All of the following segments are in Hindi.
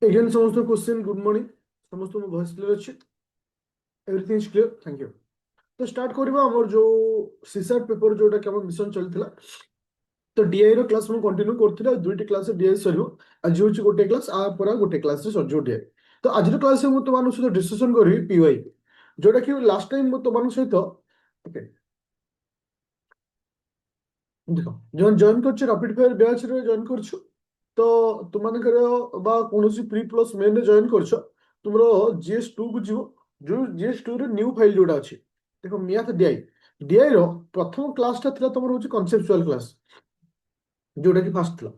Again, समस्त क्वेश्चन गुड मॉर्निंग समस्त मो वॉइस क्लियर अछि everything is clear thank you. तो स्टार्ट करबा हमर जो सीसर पेपर जोटा के हम मिशन चलथिला। तो डीआई रो क्लास हम कंटिन्यू करथिला दुईटी क्लास डीआई सरियो। आज होची गोटे क्लास आ परा गोटे क्लास रे सरजो डीआई। तो आज रो क्लास हम तो मानु सहित डिस्कशन करबी पीवाई जोटा कि लास्ट टाइम मो तो मानु सहित ओके देखो जन जॉइन करछ रैपिड फायर बैच रे जॉइन करछ। तो तुमମାନଙ୍କର ବା କୌଣସି ପ୍ରି ପ୍ଲସ୍ ମେନ୍ ରେ ଜଏନ୍ କରିଛ ତୁମର GS2 କୁ ଯିବ। ଯୋଉ GS2 ରେ ନ୍ୟୁ ଫାଇଲ ଯୋଉଟା ଅଛି ଦେଖ ମ୍ୟାଥ ଡିଆଇ ର ପ୍ରଥମ କ୍ଲାସଟା ଥିଲା ତମର ହଉଛି କନସେପଚୁଆଲ କ୍ଲାସ ଯୋଉଟା କି ଫାଷ୍ଟ ଥିଲା।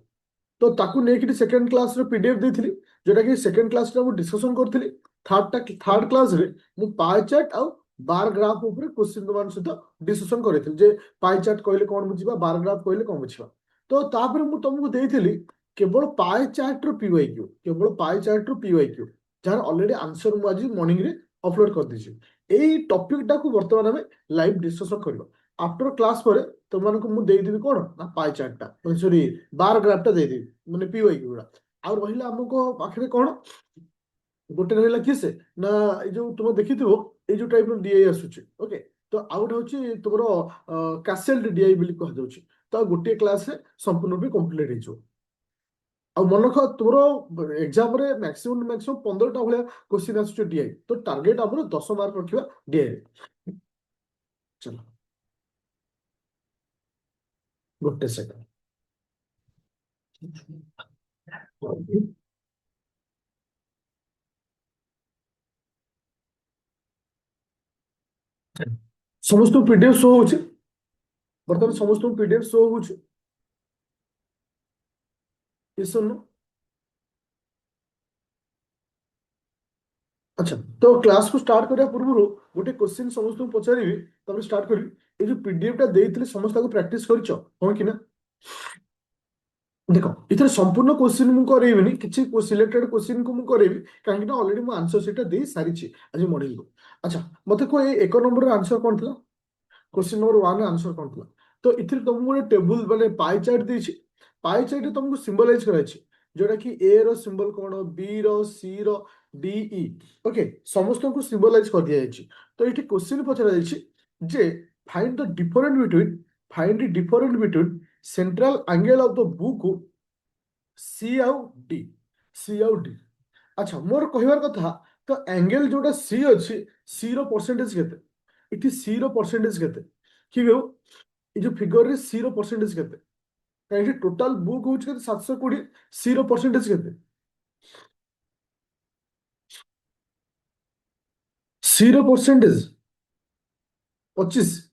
ତ ତାକୁ ନେଇକି ସେକେଣ୍ଡ କ୍ଲାସର ପିଡିଏଫ୍ ଦେଇଥିଲି ଯୋଉଟା କି ସେକେଣ୍ଡ କ୍ଲାସରେ ମୁଁ ଡିସ୍କସନ କରିଥିଲି। ଥାର୍ଡ କ୍ଲାସରେ ମୁଁ ପାଏ ଚାର୍ଟ ଆଉ ବାର ଗ୍ରାଫ ଉପରେ କ୍ୱେଶ୍ଚିନ୍ ତୁମମାନଙ୍କ ସହିତ ଡିସ୍କସନ କରିଥିଲି ଯେ ପାଏ ଚାର୍ଟ କହିଲେ କଣ ବୁଝିବା ବାର ଗ୍ରାଫ କହିଲେ କଣ ବୁଝିବା। ତ ତାପରେ ମୁଁ ତମକୁ ଦେଇଥିଲି କେବଳ ପାଏ ଚାର୍ଟର ପିୱାଇକ୍ୟୁ କେବଳ ପାଏ ଚାର୍ଟର ପିୱାଇକ୍ୟୁ ଯାହାର ଅଲରେଡି ଆନ୍ସର ମୁଁ ଆଜି ମର୍ଣ୍ଣିଂରେ ଅପଲୋଡ କରିଦେଇଛି। ଏଇ ଟପିକଟାକୁ ବର୍ତ୍ତମାନ ଆମେ ଲାଇଭ ଡିସ୍କସନ କରିବା। ଆଫ୍ଟର କ୍ଲାସ ପରେ ତୁମମାନଙ୍କୁ ମୁଁ ଦେଇଦେବି କଣ ନା ପାଏ ଚାର୍ଟଟା ସରି ବାର ଗ୍ରାଫଟା ଦେଇଦେବି ମାନେ ପିୱାଇକ୍ୟୁ ଗୁଡା। ଆଉ ରହିଲା ଆମକୁ ପାଖରେ କଣ ଗୋଟେ ରହିଲା କିଏ ସେ ନା ଏଇ ଯୋଉ ତୁମେ ଦେଖିଥିବ ଏଇ ଯୋଉ ଟାଇପର ଡିଆଇ ଆସୁଛି ଓକେ। ତ ଆଉ ଗୋଟେ ହଉଛି ତୁମର କାସେଲ ଡିଆଇ ବୋଲି କୁହାଯାଉଛି। ତ ଆଉ ଗୋଟିଏ କ୍ଲାସରେ ସମ୍ପୂର୍ଣ୍ଣ ରୂପେ କମ୍ପ୍ଲିଟ ହେଇଯିବ। ଆଉ ମନେ ରଖ ତୋର ଏକ୍ସାମରେ ମ୍ୟାକ୍ସିମମ୍ 15ଟା ଭଳିଆ କ୍ୱେଶ୍ଚିନ୍ ଆସୁଛି ଡିଆଇ। ତ ଟାର୍ଗେଟ ଆମର 10 ମାର୍କ ରଖିବା ଡିଆଇ। ଚଲ ଗୋଟେ ସେକେଣ୍ଡ। ସମସ୍ତଙ୍କୁ ପିଡିଏଫ୍ ଶୋ ହଉଛି ବର୍ତ୍ତମାନ ସମସ୍ତଙ୍କୁ ପିଡିଏଫ୍ ଶୋ ହଉଛି नो। अच्छा तो क्लास को स्टार्ट करिया पूर्वरु गोटे क्वेश्चन समस्त पचारिबी तबरे स्टार्ट करिबी। ए जो पीडीएफ टा देइथिले समस्त को प्रैक्टिस करिचो कोन कि ना देखो इथरे संपूर्ण क्वेश्चन मु करेबिनी किछि सिलेक्टेड क्वेश्चन को मु करेबी काहे कि ऑलरेडी मु आंसर सेटा देई सारिछि आज मॉडल को। अच्छा मते को ए एक नंबर रो आंसर कोन थिला क्वेश्चन नंबर 1 आंसर कोन थिला। तो इथरे तुमको गोटे टेबल माने पाई चार्ट देछि। पाई चार्ट तुमको सिंबलाइज कराइछि जोटा कि ए रो सिंबल कोन बी रो सी रो डी ई ओके समस्त को सिंबलाइज कर दिया जाइछि। तो इठी क्वेश्चन पचरा जाइछि जे find the different between central angle of the book C आउ डी सी आउ डी। अच्छा मोर कहबार कथा तो एंगल जोटा सी अछि सी रो परसेंटेज केते इठी सी रो परसेंटेज केते कि गयो ए जो फिगर रे सी रो परसेंटेज केते काहे टोटल बुक होछ केते 720 सी रो परसेंटेज केते सी रो परसेंटेज 25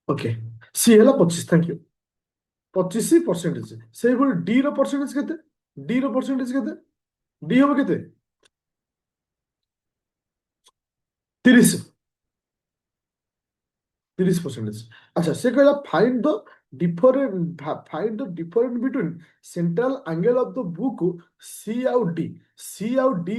ओके सी हला 25 थैंक यू 25% से भली डी रो परसेंटेज केते डी रो परसेंटेज केते डी हो केते 30 30%। अच्छा से कहला find the different between central angle of the book C आउ डी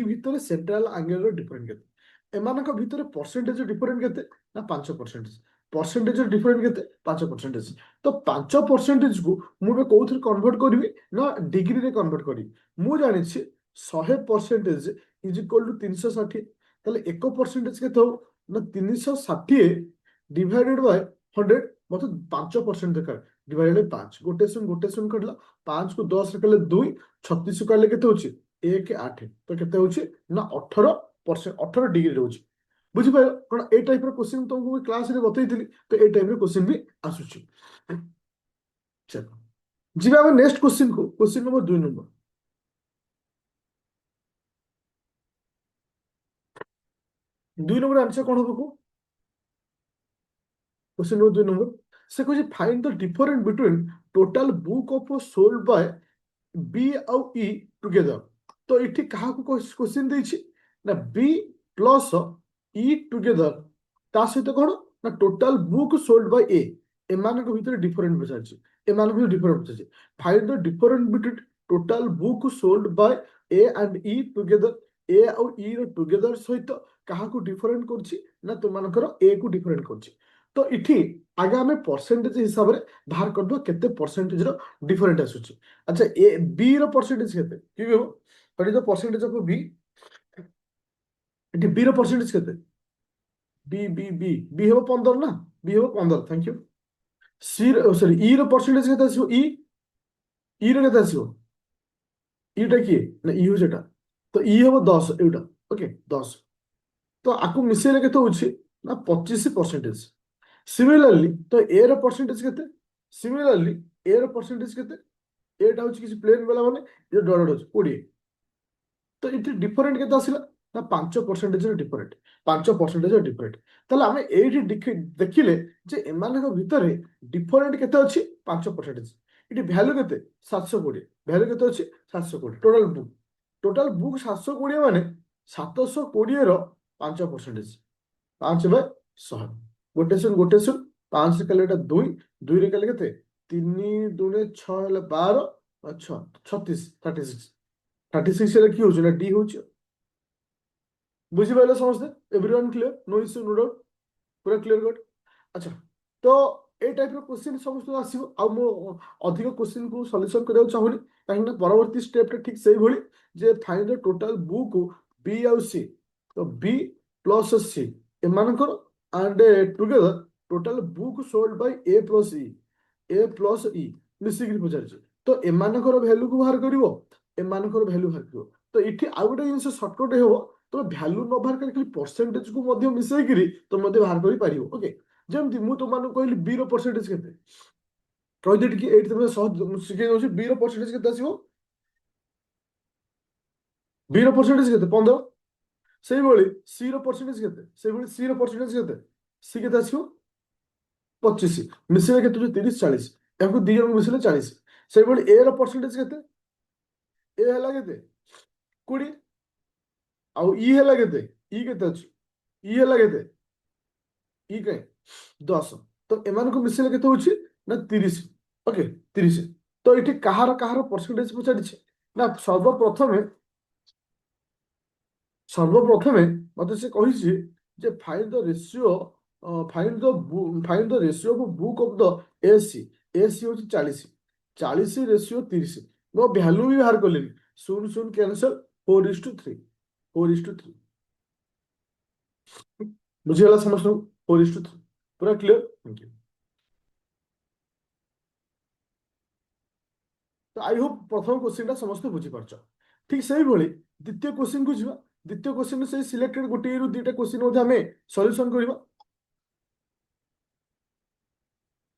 भितर सेंट्रल एंगल रो डिफरेंट केते एमानक भितर परसेंटेज डिफरेंट केते ना 5% परसेंटेज डिफरेंट केते 5%। तो 5% को मु बे कोथि कन्वर्ट करबी ना डिग्री रे कन्वर्ट करबी मु जानि छी 100% इज इक्वल टू 360 ताले 1% केते हो ना 360 डिवाइडेड बाय 100 मतलब 5% दरकार डिवाइडेड बाय 5 गोटे शून्य कटला 5 को 10 रे कले 2 36 को कले केते होची 1 8 तो केते होची ना 18% 18 डिग्री रहउची बुझि पायो कोन ए टाइप रो क्वेश्चन तुमको क्लास रे बतैतिली। तो ए टाइप रो क्वेश्चन भी आसुची। चलो जिबा हम नेक्स्ट क्वेश्चन को question number 2 number 2 number answer कोन होबो को क्वेश्चन नंबर 2 नंबर से कहे find the difference between total book of sold by B आउ ई टुगेदर। तो इठी कहा को क्वेश्चन देछि ना बी प्लस ई टुगेदर ता सहित कोन ना total book sold by A एमानक भितर डिफरेंट पचारछि एमानक भितर डिफरेंट पचारछि find the difference between total book sold by A and E together A आउ ई रो टुगेदर सहित कहा को डिफरेंट करछि ना तुमानकर ए को डिफरेंट करछि। तो इठी आगे आमे परसेंटेज हिसाब रे बाहर कर दो केते परसेंटेज रो डिफरेंट आसुची। अच्छा ए बी रो परसेंटेज केते कि हो what is the percentage of B इठी बी रो परसेंटेज केते बी हो 15 ना बी हो 15 thank you C sorry E रो परसेंटेज केते आसीबो ई रो केते आसीबो ଇଟା କିଏ ନା ଇ ହଉଛି ଏଟା ତ ଇ ହବ 10 ଏଇଟା ଓକେ 10 ତ ଆକୁ ମିଶେଇଲେ କେତେ ହଉଛି ନା 25%। ସିମିଲାରଲି ତ ଏ ର ପରସେଣ୍ଟେଜ କେତେ ସିମିଲାରଲି ଏ ର ପରସେଣ୍ଟେଜ କେତେ ଏଟା ହଉଛି କିଛି ପ୍ଲେନ ବାଲା ମାନେ ଏ ଡଟ୍ ଅଛି 20 ତ ଏଠି ଡିଫରେଣ୍ଟ କେତେ ଆସିଲା ନା 5% ଡିଫରେଣ୍ଟ 5% ଡିଫରେଣ୍ଟ ତାହେଲେ ଆମେ ଏଇଠି ଦେଖିଲେ ଯେ ଏମାନଙ୍କ ଭିତରେ ଡିଫରେଣ୍ଟ କେତେ ଅଛି 5%। ଏଠି ଭ୍ୟାଲୁ କେତେ 720 ଭ୍ୟାଲୁ କେତେ ଅଛି 720 ଟୋଟାଲ ବୁକ୍ 720 ମାନେ 720 ର 5% 5/100 ଗୋଟେ ଶୂନ 5 କାଲେ ଏଟା 2 2 ରେ କାଲେ କେତେ 3 2 6 ହେଲେ 12 6 36 36 ରେ কি হচ্ছে না ডি হচ্ছে বুঝিপারলে সমস্তে everyone clear no issue no doubt পুরা ক্লিয়ার কট আচ্ছা তো এই টাইপর কোশ্চিন সমস্ত আসিব আর মু অধিক কোশ্চিন কু সলিউশন করিବାକୁ চাহুনি কাহিଁକି ନା ପରବର୍ତ୍ତୀ ଷ୍ଟେପଟା ଠିକ ସେଇଭଳି ଯେ find the total book B ଆଉ ସି ତ ବି ପ୍ଲସ ସି ଏମାନଙ୍କର and together total book sold by A plus E ମିଶିକିରି ପଚାରିଛି ତ ଏମାନଙ୍କର ଭ୍ୟାଲୁକୁ ବାହାର କରିବ ଏମାନଙ୍କର ଭ୍ୟାଲୁ ବାହାର କରିବ ତ ଏଠି ଆଉ ଗୋଟେ ଜିନିଷ ସର୍ଟକଟ ହେବ ତମେ ଭ୍ୟାଲୁ ନ ବାହାର କରି ଖାଲି ପରସେଣ୍ଟେଜକୁ ମଧ୍ୟ ମିଶେଇକିରି ତମେ ମଧ୍ୟ ବାହାର କରିପାରିବ ଓକେ ଯେମିତି ମୁଁ ତୁମମାନଙ୍କୁ କହିଲି ବି ର ପରସେଣ୍ଟେଜ କେତେ କହିଦିଅ ଟିକେ ଏଇଠି ତମେ ସହଜ ଶିଖେଇ ଦଉଛି ବି ର ପରସେଣ୍ଟେଜ କେତେ ଆସିବ ବି ର ପରସେଣ୍ଟେଜ କେତେ 15 ସେଇଭଳି ସି ର ପରସେଣ୍ଟେଜ କେତେ ସେଇଭଳି ସି ର ପରସେଣ୍ଟେଜ କେତେ ସି କେତେ ଆସିବ 25 ମିଶିଲେ କେତେ 30 40 ଏହାକୁ ଦି ଜଣକୁ ମିଶିଲେ 40 ସେଇଭଳି ଏ ର ପରସେଣ୍ଟେଜ କେତେ ଏ ହେଲା କେତେ 20 ଆଉ ଇ ହେଲା କେତେ ଇ କେତେ ଅଛି ଇ ହେଲା କେତେ ଇ କାଇଁ 10 ତ ଏମାନଙ୍କୁ ମିଶିଲେ କେତେ ହଉଛି ନା 30 ଓକେ 30 ତ ଏଠି କାହାର ପରସେଣ୍ଟେଜ ପଚାରିଛି ନା ସର୍ବପ୍ରଥମେ ମତେ ସେ କହିଛି ଯେ find the ratio of book of the AC ହଉଛି 40 40 ରେସିଓ 30 ମୋ ଭ୍ୟାଲୁ ବି ବାହାର କଲେନି ଶୂନ ଶୂନ କ୍ୟାନସଲ 4:3 4:3 ବୁଝିଗଲା ସମସ୍ତଙ୍କୁ 4:3 ପୁରା କ୍ଲିୟର ଥ୍ୟାଙ୍କ ୟୁ ତ ଆଇ ହୋପ ପ୍ରଥମ କୋଶ୍ଚିନ୍ଟା ସମସ୍ତେ ବୁଝିପାରୁଛ ଠିକ ସେଇଭଳି ଦ୍ୱିତୀୟ କୋଶ୍ଚିନ୍କୁ ଯିବା ଦ୍ୱିତୀୟ କୋଶ୍ଚିନ୍ ସେଇ ସିଲେକ୍ଟେଡ ଗୋଟିଏରୁ ଦୁଇଟା କୋଶ୍ଚିନ୍ ମଧ୍ୟ ଆମେ ସଲ୍ୟୁସନ କରିବା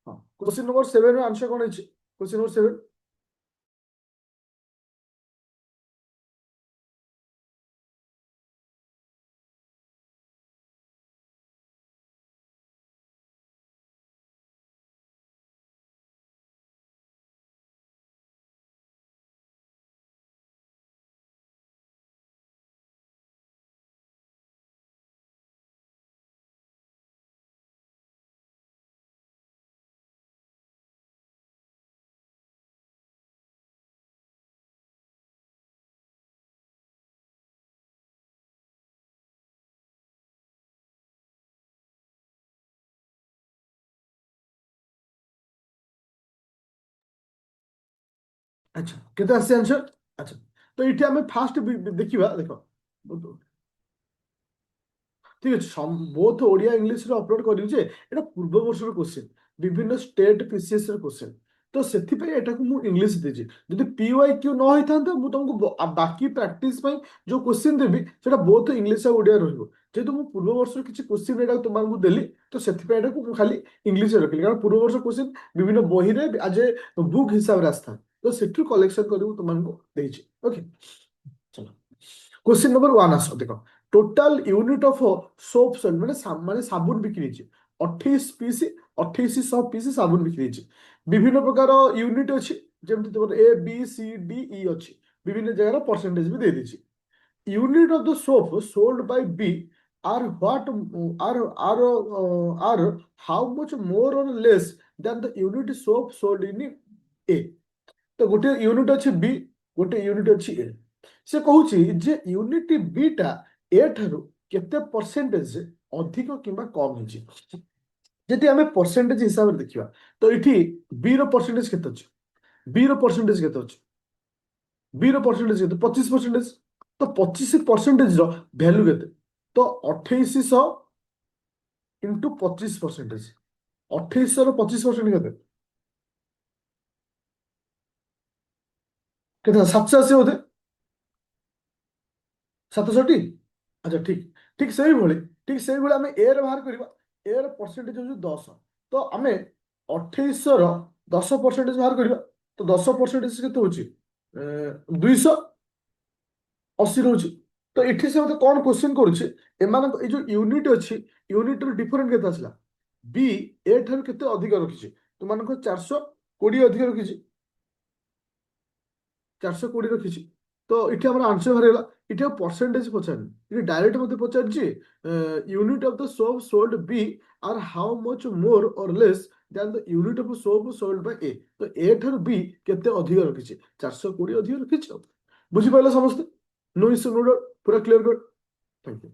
ହଁ କୋଶ୍ଚିନ୍ ନମ୍ବର 7 ର ଆନ୍ସର କ'ଣ ହେଇଛି କୋଶ୍ଚିନ୍ ନମ୍ବର 7 ଆଚ୍ଛା କେତେ ଆସିଛି ଆନ୍ସର ଆଚ୍ଛା ତ ଏଇଠି ଆମେ ଫାଷ୍ଟ ଦେଖିବା ଦେଖ ঠিক ଅଛି ବୋଥ ଓଡ଼ିଆ ଇଂଲିଶରେ ଅପଲୋଡ କରିବି ଯେ ଏଟା ପୂର୍ବ ବର୍ଷର କୋଶ୍ଚିନ୍ ବିଭିନ୍ନ ଷ୍ଟେଟ ପିସିଏସ୍ ର କୋଶ୍ଚିନ୍ ତ ସେଥିପାଇଁ ଏଟାକୁ ମୁଁ ଇଂଲିଶ ଦେଇଛି ଯଦି PYQ ନ ହେଇଥାନ୍ତା ମୁଁ ତମକୁ ବାକି ପ୍ରାକ୍ଟିସ ପାଇଁ ଯୋଉ କୋଶ୍ଚିନ୍ ଦେବି ସେଟା ବୋଥ ଇଂଲିଶ ଆଉ ଓଡ଼ିଆ ରହିବ ଯେହେତୁ ମୁଁ ପୂର୍ବ ବର୍ଷର କିଛି କୋଶ୍ଚିନ୍ ଏଟାକୁ ତୁମକୁ ଦେଲି ତ ସେଥିପାଇଁ ଏଟାକୁ ମୁଁ ଖାଲି ଇଂଲିଶରେ ରଖିଲି କାରଣ ପୂର୍ବ ବର୍ଷ କୋଶ୍ଚିନ୍ ବିଭିନ୍ନ ବହିରେ ଆଜ ଏ ବୁକ୍ ହିସାବରେ ଆସିଥାଏ ତ ସେଠୁ କଲେକ୍ସନ କରିବୁ ତୁମକୁ ଦେଇଛି ଓକେ ଚलो क्वेश्चन नंबर 1 आस देखो total unit of soap salt माने साबुन बिक्री ହେଇଛି 2800 ପିସ୍ ସାବୁନ ବିକ୍ରି ହେଇଛି ବିଭିନ୍ନ ପ୍ରକାର ୟୁନିଟ୍ ଅଛି ଯେମିତି ତମର A B C D E ଅଛି ବିଭିନ୍ନ ଜାଗାର ପରସେଣ୍ଟେଜ ବି ଦେଇ ଦେଇଛି unit of the soap sold bye B are what are how much more or less than the unit soap sold in A तो गोटे यूनिट अच्छी बी गोटे यूनिट अच्छी ए से कହୁଛି ଯେ यूनिट बी टा ए ଠାରୁ କେତେ ପରସେଣ୍ଟେଜ ଅଧିକ କିମ୍ବା କମ ହେଇଛି ଯଦି ଆମେ परसेंटेज हिसाब रे देखिबा तो इठी बी रो परसेंटेज केते अछि बी रो परसेंटेज केते अछि बी रो परसेंटेज केते 25%। तो 25% रो वैल्यू केते तो 2800 इंटू 25%। 2800 रो 25% केते केते 780 होते 760। अच्छा ठीक ठीक सही भली ठीक सही भली आमे ए रो बाहर करबा ए रो परसेंटेज हो 10 तो आमे 2800 रो 10% बाहर करबा तो 10% केते होची 280 ରହୁଛି। ତ ଏଠି ସେ ମତେ କଣ କ୍ୱେଶ୍ଚିନ୍ କରୁଛି ଏମାନଙ୍କ ଏଇ ଯୋଉ ୟୁନିଟ୍ ଅଛି ୟୁନିଟ୍ ର ଡିଫରେଣ୍ଟ କେତେ ଆସିଲା ବି ଏ ଠାରୁ କେତେ ଅଧିକ ରଖିଛି ତୁମମାନଙ୍କ 420 ଅଧିକ ରଖିଛି 420 ରଖିଛି। ତ ଏଠି ଆମର ଆନ୍ସର ବାହାରିଗଲା। ଏଠି ଆଉ ପରସେଣ୍ଟେଜ ପଚାରିନି ଏଠି ଡାଇରେକ୍ଟ ମତେ ପଚାରିଛି unit of the soap sold B are how much more or less than the unit of soap sold by A. ତ ଏ ଠାରୁ ବି କେତେ ଅଧିକ ରଖିଛି 420 ଅଧିକ ରଖିଛି ଆଉ ବୁଝିପାରିଲେ ସମସ୍ତେ नो इश्यू नो डाउट पूरा क्लियर कट थैंक यू।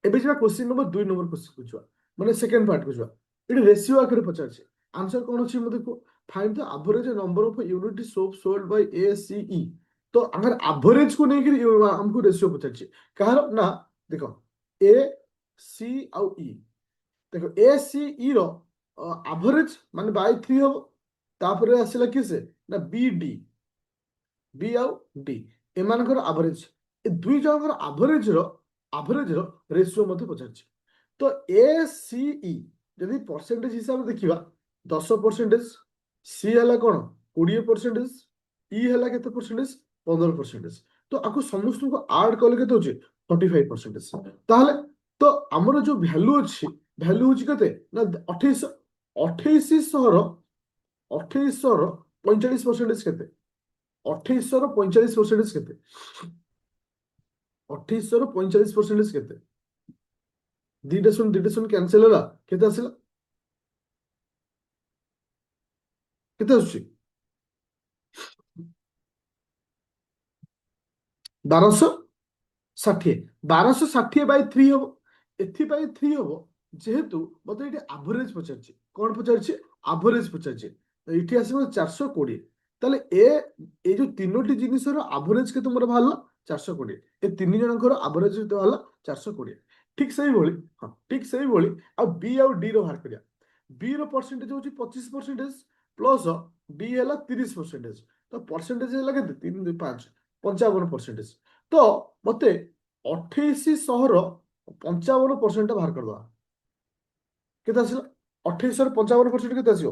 ଏବେ ଯିବା क्वेश्चन नंबर 2 नंबर क्वेश्चन को ଯିବା ମାନେ ସେକେଣ୍ଡ ପାର୍ଟ କୁ ଯିବା। ଏଠି ରେସିଓ ଆକାରରେ ପଚାରିଛି ଆନ୍ସର କଣ ଅଛି ମୁଁ ଦେଖୁ find the average number of unit soap sold by A C E. तो अगर एवरेज को लेकर हमको रेशियो पचार कहार ना देख ए सी आउ ई देख ए सी ई रो एवरेज माने बाय 3 हम तापर आसिला किसे ना बी डी बी आउ डी एमानकर एवरेज ए दुई जनकर एवरेज रो रेशियो मते पचार तो ए सी ई यदि परसेंटेज हिसाब से देखिबा 10% सी हला कोन 20% ई हला केते परसेंटेज 15%। तो आकु समस्त को ऐड करले केते होची 35%। ताहले तो हमर जो वैल्यू होची केते ना 2800 2800 रो 2800 रो 45% केते 2800 रो 45% केते 2800 रो 45% केते दिटा सुन कैंसिल होला केते आसिला केते आसुची 1260 1260 बाय 3 हम एथिपाई 3 हम जेहेतु मते एटी एवरेज पचारछि कोन पचारछि एवरेज पचारछि तो एठी आसीबो 420 ताले ए जो तीनोटी जिनिसर एवरेज के तुमर भाला 420 ए तीन जनकर एवरेज केते भाला 420 ठीक सही बोली हां ठीक सही बोली आ बी आ डी रो बाहर करिया बी रो परसेंटेज होची 25% प्लस डी हला 30%। तो परसेंटेज हला केते 3 2 5 55%। तो मते 2800 55% बाहर कर दवा केते आसिला 2800 55% केते आसियो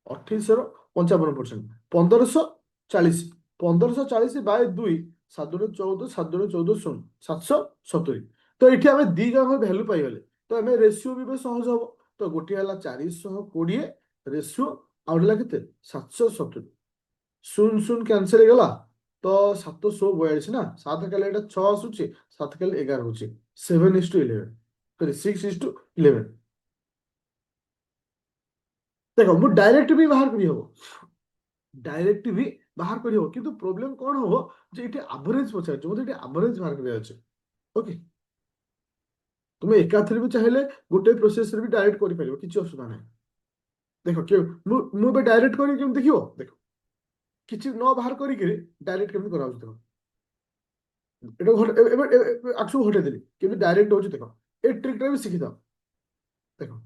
2800 55% 1540 1540 बाय 2 7 14 7 14 शून्य 770। तो एठी हमें दी जन वैल्यू पाई गले तो हमें रेशियो भी सहज हो तो गोटे हला 420 रेशियो आउटला केते 770 शून्य शून्य कैंसिल हो गला तो 742 ना 7 काले एटा 6 आसुची 7 काले 11 होची 7:11 सॉरी 6:11। देखो मु डायरेक्ट भी बाहर करी हबो डायरेक्ट भी बाहर करी हबो किंतु प्रॉब्लम कोन हबो जे एटे एवरेज पचार जो एटे एवरेज बाहर करी अछि ओके। तुमे एकाथरे भी चाहिले गोटे प्रोसेस रे भी डायरेक्ट करि परिबो किछि असुविधा नै। देखो के मु बे डायरेक्ट करी केम देखियो देखो किछि न बाहर करी के डायरेक्ट केम करा देखो এটা আকশু ঘটে দিলি কিন্তু ডাইরেক্ট হচ্ছে দেখো এই ট্রিকটা भी শিখি দাও দেখো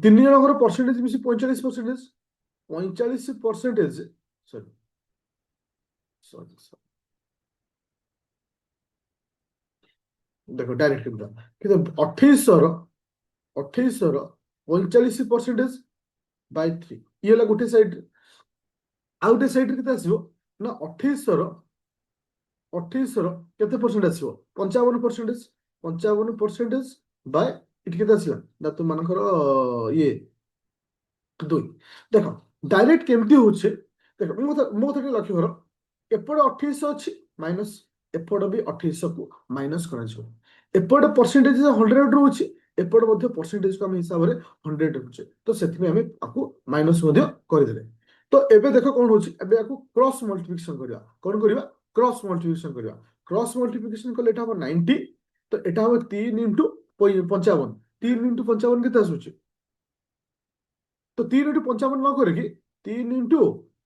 তিন জনଙ୍କର परसेंटेज মিশি 45% 45% সরি সরি देखो डायरेक्ट কিন্তু 2800 ର 45% बाय 3 ଇଏ ହେଲା ଗୋଟେ ସାଇଡ ଆଉ ଗୋଟେ ସାଇଡ କେତେ ଆସିବ ନା 2800 ର କେତେ परसेंट ଆସିବ 55% 55% बाय ଏଠି କେତେ ଆସିଲା ନା ତୁମମାନଙ୍କର ଇଏ 2 ଦେଖ डायरेक्ट केमती होचे देखो मो तो लक्ष्य कर एपटे 2800 अछि माइनस एपटे भी 2800 को माइनस करा जो एपटे परसेंटेज 100 रहउछि एपटे मध्ये परसेंटेज को हम हिसाब रे 100 रहउछि तो सेति में हमें आकु माइनस मध्ये कर देले। तो एबे देखो कोन होछि एबे आकु क्रॉस मल्टीप्लिकेशन करिया कोन करिया क्रॉस मल्टीप्लिकेशन करिया क्रॉस मल्टीप्लिकेशन कले एटा 90 तो एटा हम 3 × 55 3 × 55 केते आसुची तो 3 × 55 न करके 3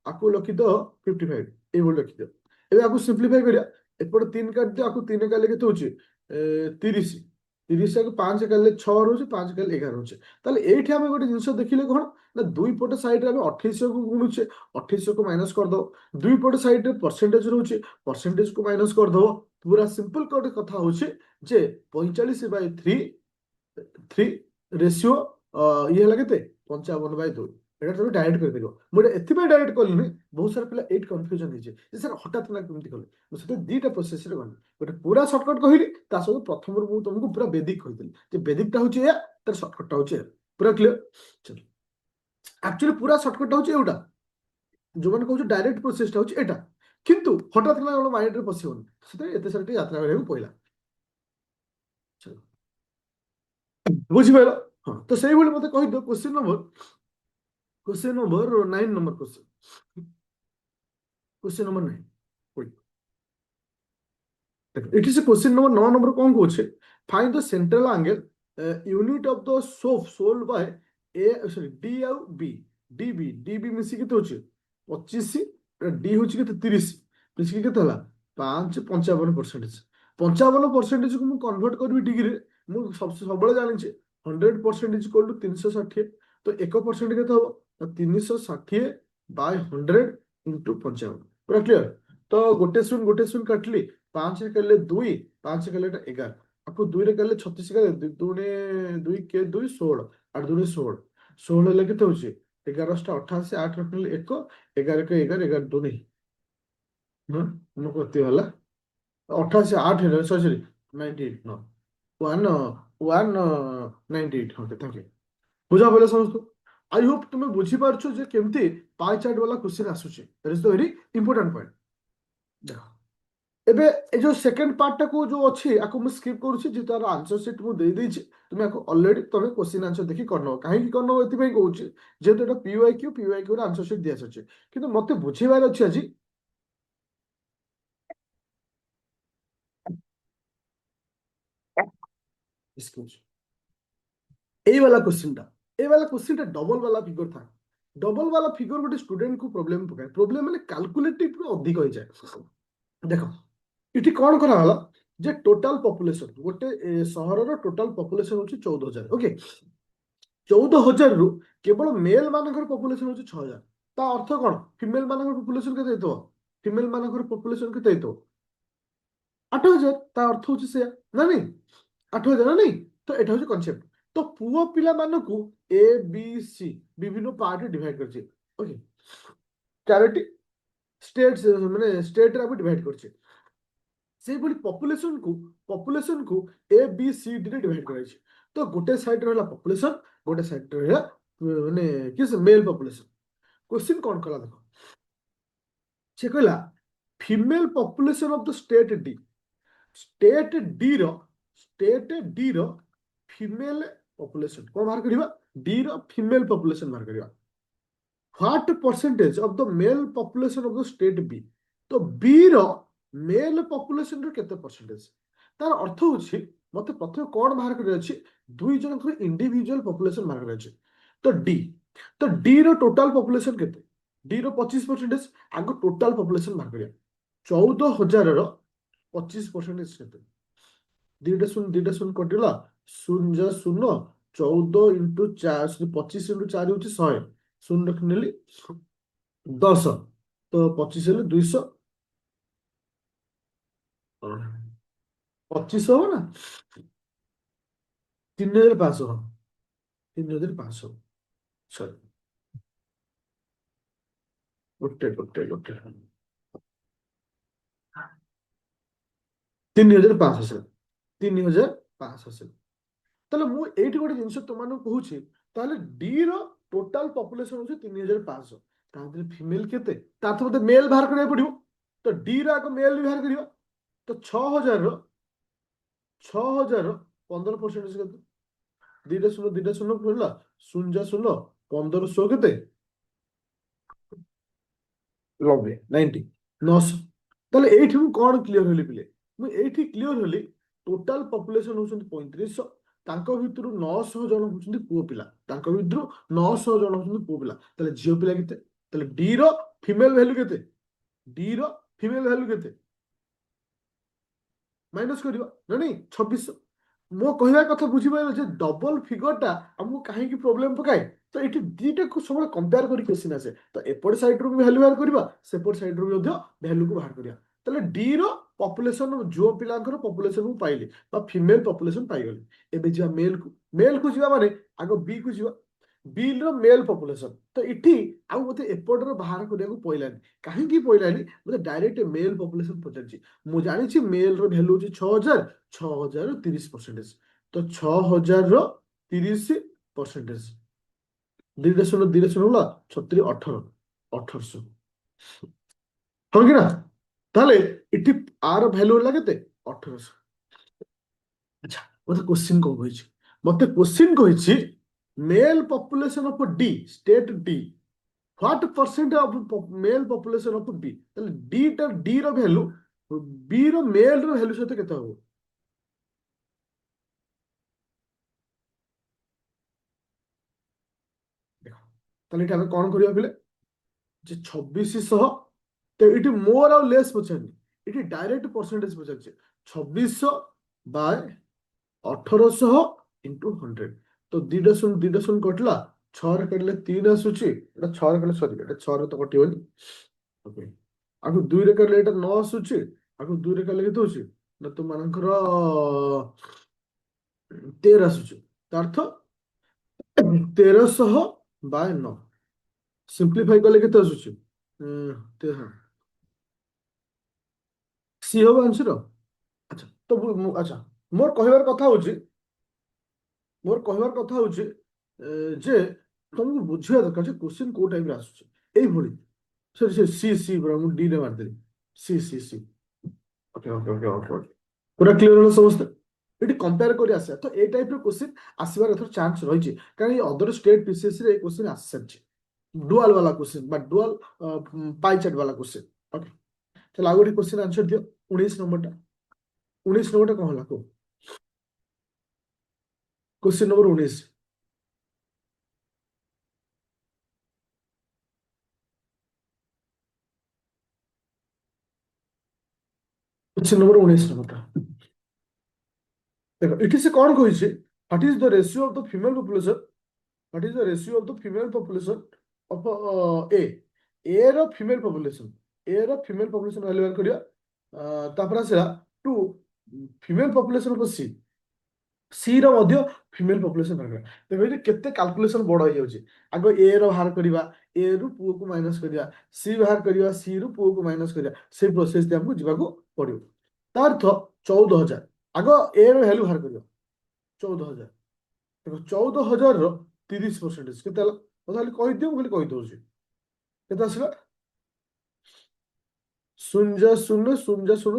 आपको लखी दो 55 ये लखी दो एबे आपको सिंप्लीफाई करिया एपट 3 काट दियो आपको 3 काले केते होची 30 30 को 5 काले 6 रहउची 5 काले 11 रहउची ताले एठी हम गोटे जिंस देखिले कोन ना दुई पट साइड रे हम 28 को गुणुचे 28 को माइनस कर दो दुई पट साइड रे परसेंटेज रहउची परसेंटेज को माइनस कर दो पूरा सिंपल कोड कथा होची जे 45/3 रेशियो ये हला केते 55/2 এটা তুমি ডাইরেক্ট করে দিও ମୁଁ ଏଥିପାଇଁ ଡାଇରେକ୍ଟ କଲିନି ବହୁତ ସାରା ପିଲା ଏଇଠି କନଫ୍ୟୁଜନ ହେଇଛି ଯେ ସାର୍ ହଠାତ୍ ନା କେମିତି କଲେ ମୁଁ ସେଟା ଦିଟା ପ୍ରୋସେସରେ ଗଲି ଗୋଟେ ପୁରା ସର୍ଟକଟ କହିଲି ତା ସହିତ ପ୍ରଥମରୁ ମୁଁ ତମକୁ ପୁରା ବେଦିକ କହିଥିଲି ଯେ ବେଦିକଟା ହଉଛି ଏୟା ତାର ସର୍ଟକଟଟା ହଉଛି ଏୟା ପୁରା କ୍ଲିୟର ଚଲ ଆକ୍ଚୁଆଲି ପୁରା ସର୍ଟକଟଟା ହଉଛି ଏଉଟା ଯୋଉମାନେ କହୁଛୁ ଡାଇରେକ୍ଟ ପ୍ରୋସେସଟା ହଉଛି ଏଟା କିନ୍ତୁ ହଠାତ୍ ନା କଣ ମାଇଣ୍ଡରେ ପଶିବନି ସେଥିପାଇଁ ଏତେ ସାରା ଟିକେ ଯାତ୍ରା କରିବାକୁ ପଇଲା ବୁଝିପାରିଲ ହଁ ତ ସେଇଭଳି ମତେ କହିଦିଅ question number 9 number question number 9 it is question number 9 number कौन कोचे find the central angle unit of the solve by a sorry D आउ बी डीबी मिसी केते होचे 25 डी होचे केते 30 मिसी केते हला 5 55% 55% को मु कन्वर्ट करबी डिग्री मु सबले जानि छे 100% इक्वल टू 360 तो 1% केते हो 360/100 × 55 पूरा क्लियर तो गोटे शून काटली 5 रे कले 2 5 कले 11 आपको 2 रे कले 36 का 2 के 2 16 8 2 16 16 ले केते होची 11 टा 88 8 रखले 1 11 के 11 11 2 नहीं हां मो कति वाला 88 8 है sorry 98 no 1 1 98 okay thank you बुझा बोले समझ आई होप तुम्हें बुझी पारछो जे केमती पाई चार्ट वाला क्वेश्चन आसुची that is the very important point देखो एबे ए जो सेकंड पार्ट टाको जो अछि आको मु स्किप करूची जे तार आंसर शीट मु दे देछि तुमे आको ऑलरेडी तमे क्वेश्चन आंसर देखि करनो काहे कि करनो एति पई कहूची जे तो एटा पीवाईक्यू रा आंसर शीट दिया अछि किंतु मते बुझीबार अछि আজি एक्सक्यूज ए वाला क्वेश्चन टा डबल वाला फिगर था डबल वाला फिगर गोटे स्टूडेंट को प्रॉब्लम पकाए प्रॉब्लम माने कैलकुलेटिव अधिक हो जाए देखो इठी कौन करा हला जे टोटल पॉपुलेशन गोटे सहरर टोटल पॉपुलेशन होची 14,000 ओके 14,000 रु केवल मेल मानकर पॉपुलेशन होची 6,000 ता अर्थ कौन फीमेल मानकर पॉपुलेशन केते हेतो फीमेल मानकर पॉपुलेशन केते हेतो 8,000 ता अर्थ होची से ना नहीं 8,000 ना नहीं तो एटा होची कांसेप्ट तो पुओ पिला मानकू ए बी सी विभिन्न पार्ट डिवाइड करछि ओके क्लैरिटी स्टेट्स माने स्टेट रे डिवाइड करछि से बोली पॉपुलेशन को ए बी सी डी रे डिवाइड कराई तो गोटे साइड रहला पॉपुलेशन गोटे साइड रहला माने किस मेल पॉपुलेशन क्वेश्चन कौन कला देखो से कहला female population of the state डी रो फीमेल पॉपुलेशन कौन बाहर करिबा डी रो फीमेल पॉपुलेशन बाहर करिबा what percentage of the male population of the state बी तो बी रो मेल पॉपुलेशन रो केते परसेंटेज तार अर्थ होछि मते प्रथम कोड बाहर करे अछि दुई जन को इंडिविजुअल पॉपुलेशन बाहर करे अछि तो डी रो टोटल पॉपुलेशन केते डी रो 25% आगो टोटल पॉपुलेशन बाहर करिया 14,000 रो 25% केते दीटा शून कटिला 0 0 14 × 4 25 × 4 होछि 100 शून्य रखनेली 10 तो 25 हेले 200 25 हो ना 3,500 3,500 सॉरी गोटे 3,500 3,500 তাহলে মু এইটি গোটে জিনিস তোমাকে কହୁছি তাহলে ডি র টোটাল পপুলেশন হচ্ছে 3,500 তাহলে ফিমেল কেতে তাতে মতে মেল বাহার করিয়া পড়িব তো ডি র আগে মেল বাহার করিবা তো 6,000 র 15% কেতে দুইটা শূন্য পড়লা 0 0 1500 কেতে 90 900 তাহলে এইଠି মু কোন ক্লিয়ার হলি পিলে মু এইଠି ক্লিয়ার হলি टोटाल पॉपुलेशन होउछन्ति 3500 तांको भितरु 900 जन होउछन्ति पुओ पिला तांको भितरु 900 जन होउछन्ति पुओ पिला ताले झियो पिला केते ताले डी रो फीमेल वैल्यू केते डी रो फीमेल वैल्यू केते माइनस करिवा ना नहीं 2600 मो कहवा कथा बुझी पाइल जे डबल फिगरटा हमको काहे की प्रॉब्लम पकाए तो एठी दीटा को सब कंपेयर करी क्वेश्चन आसे तो एपट साइड रो भी वैल्यू बाहर करबा सेपट साइड रो भी मध्य वैल्यू को बाहर करिया ताले डी रो पॉपुलेशन जो पिलांकर पॉपुलेशन को पाइले बा फीमेल पॉपुलेशन पाइगले एबे जिवा मेल को जिवा माने आगो बी को जिवा बी रो मेल पॉपुलेशन तो इठी आ मते एपट रो बाहर करिया को पइलानी काहे की पइलानी मते डायरेक्ट मेल पॉपुलेशन पचारची मु जानि छी मेल रो वैल्यू छी 6000 6000 रो 30% तो 6000 रो 30% ଦିଟା ଶୂନ ହେଲା 36 18 1800 ହଁ କି ନା ତାହେଲେ ଏଠି ଆର ଭ୍ୟାଲୁ ହେଲା କେତେ 1800 ଆଚ୍ଛା ମତେ କ୍ୱେଶ୍ଚିନ୍ କଣ କହିଛି ମତେ କ୍ୱେଶ୍ଚିନ୍ କହିଛି male population of the state डी what percent of male population of बी ताले डी रो वैल्यू बी रो मेल रो वैल्यू सहित केते हो देखो ताले एटा हम कोन करिया फिले जे 2600 तो इट मोर और लेस पचारनी इट डायरेक्ट परसेंटेज पचारछे 2600 बाय 1800 इंटू 100 तो दीटा शून कटला 6 रे कटले 3 आसुची एटा 6 रे कटले सॉरी एटा 6 रे तो कटियोनी ओके आगु 2 रे कटले एटा 9 आसुची आगु 2 रे कटले केते होची ना तुम मानकर 13 आसुची त अर्थ 1300 बाय 9 सिंपलीफाई कले केते आसुची सी होबो आंसर अच्छा तो अच्छा मोर कहबार कथा होची मोर कहबार कथा होची जे तुमको बुझिया दरकार जे क्वेश्चन को टाइम रे आसुची एई भली सरी सी सी बरा मु डी रे मार देली सी okay okay okay okay okay पूरा क्लियर हो समस्त एटी कंपेयर करी आसे तो ए टाइप रो क्वेश्चन आसीबार एथर चांस रहिची कारण ये अदर स्टेट पीसीएस रे ए क्वेश्चन आसछि डुअल वाला question but dual pie chart वाला क्वेश्चन ओके चलो आगोटी क्वेश्चन आंसर दियो 19 नंबरटा 19 नंबरटा कौन होला को क्वेश्चन नंबर 19 क्वेश्चन नंबर 19 नंबरटा देखो इट से कौन कहिছে what is the ratio of the female population what is the ratio of the female population of A रो फीमेल पॉपुलेशन वैल्यू करिया तापर आसेला to female population of C रो मध्य फीमेल पॉपुलेशन रखा देखो ये केते कैलकुलेशन बड़ हो जाउची आगो ए रो बाहर करिवा ए रु पुओ को माइनस करिया सी बाहर करिवा सी रु पुओ को माइनस करिया से प्रोसेस दे हमको जिबा को पड़ियो तार अर्थ 14000 आगो ए रो वैल्यू बाहर करियो 14000 देखो 14000 रो 30% केते हला ओ खाली कहि दियो खाली कहि दउची केते आसीला 0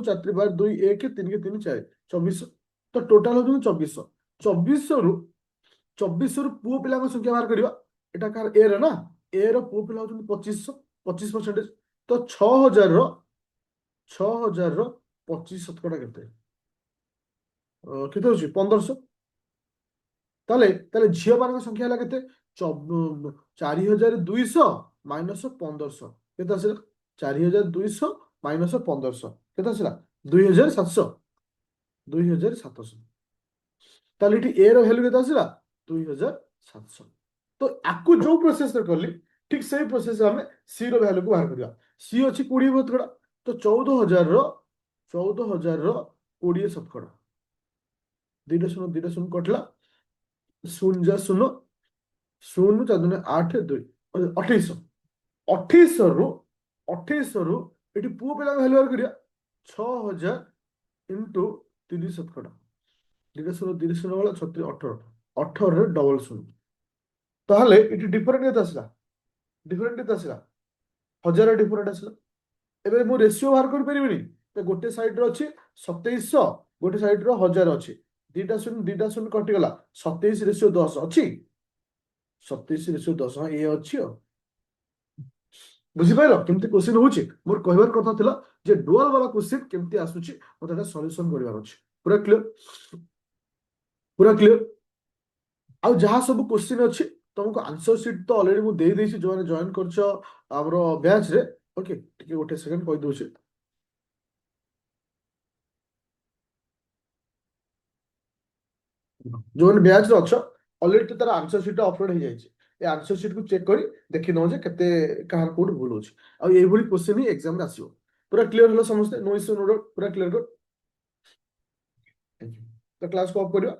4 बार 2 1 3 के 3 4 2400 तो टोटल हो 2400 2400 रु 2400 रु पुओ पिला संख्या बाहर करिवा एटा कार ए रे ना ए रो पुओ पिला हो 2500 25% तो 6000 रो 25 शतकड़ा केते केते होची 1500 ताले ताले झियो मान संख्या हला केते 4200 माइनस 1500 केते आसीला 4200 माइनस 1500 केते आसीला 2700 ताले इटी ए रो वैल्यू केते आसीला 2700 तो आकु जो प्रोसेस करली ठीक सही प्रोसेस हमें सी रो वैल्यू को बाहर करिया सी अछि 20 शतकड़ा तो 14000 रो 20 शतकड़ा दीटा शून्य कटला 0 0 0 4 8 2 2800 2800 रु एटी पुओ पिला वैल्यू करिया 6000 इंटू 30 शतकड़ा दीटा शून्य वाला 36 18 18 रे डबल शून्य ताहले एटी डिफरेंट केते आसला 1000 डिफरेंट आसला एबे मो रेशियो बाहर कर परिबिनी तो गोटे साइड रो अछि 2700 गोटे साइड रो 1000 अछि दीटा शून्य कटि गला 27 रेशियो 10 अछि 27 रेशियो 10 ए अछि बुझि पाइलो केमती क्वेश्चन होछि मोर कहबार कथा थिला जे डुअल वाला क्वेश्चन केमती आसुछि मते एटा सॉल्यूशन करिवार अछि ପୁରା କ୍ଲିୟର, ପୁରା କ୍ଲିୟର। ଆଉ ଯାହା ସବୁ କ୍ୱେଶ୍ଚିନ୍ ଅଛି ତମକୁ ଆନ୍ସର ସିଟ୍ ତ ଅଲରେଡି ମୁଁ ଦେଇଦେଇଛି ଯୋଉମାନେ ଜଏନ୍ କରିଛ ଆମର ବ୍ୟାଚ୍ ରେ। ଓକେ, ଟିକେ ଗୋଟେ ସେକେଣ୍ଡ କହିଦଉଛି। ଯୋଉମାନେ ବ୍ୟାଚ୍ ରେ ଅଛ ଅଲରେଡି ତ ତାର ଆନ୍ସର ସିଟ୍ ଅପଲୋଡ ହେଇଯାଇଛି। ଏ ଆନ୍ସର ସିଟ୍ କୁ ଚେକ୍ କରି ଦେଖି ନବ ଯେ କେତେ କାହାର କୋଉଠି ଭୁଲ ହଉଛି। ଆଉ ଏଇଭଳି କ୍ୱେଶ୍ଚିନ୍ ହିଁ ଏକ୍ସାମ୍ ରେ ଆସିବ। ପୁରା କ୍ଲିୟର ହେଲା ସମସ୍ତେ? नो ଇସ୍ୟୁ नो डाउट, ପୁରା କ୍ଲିୟର କର। ତ କ୍ଲାସ୍ କୁ ଅଫ୍ କରିବା।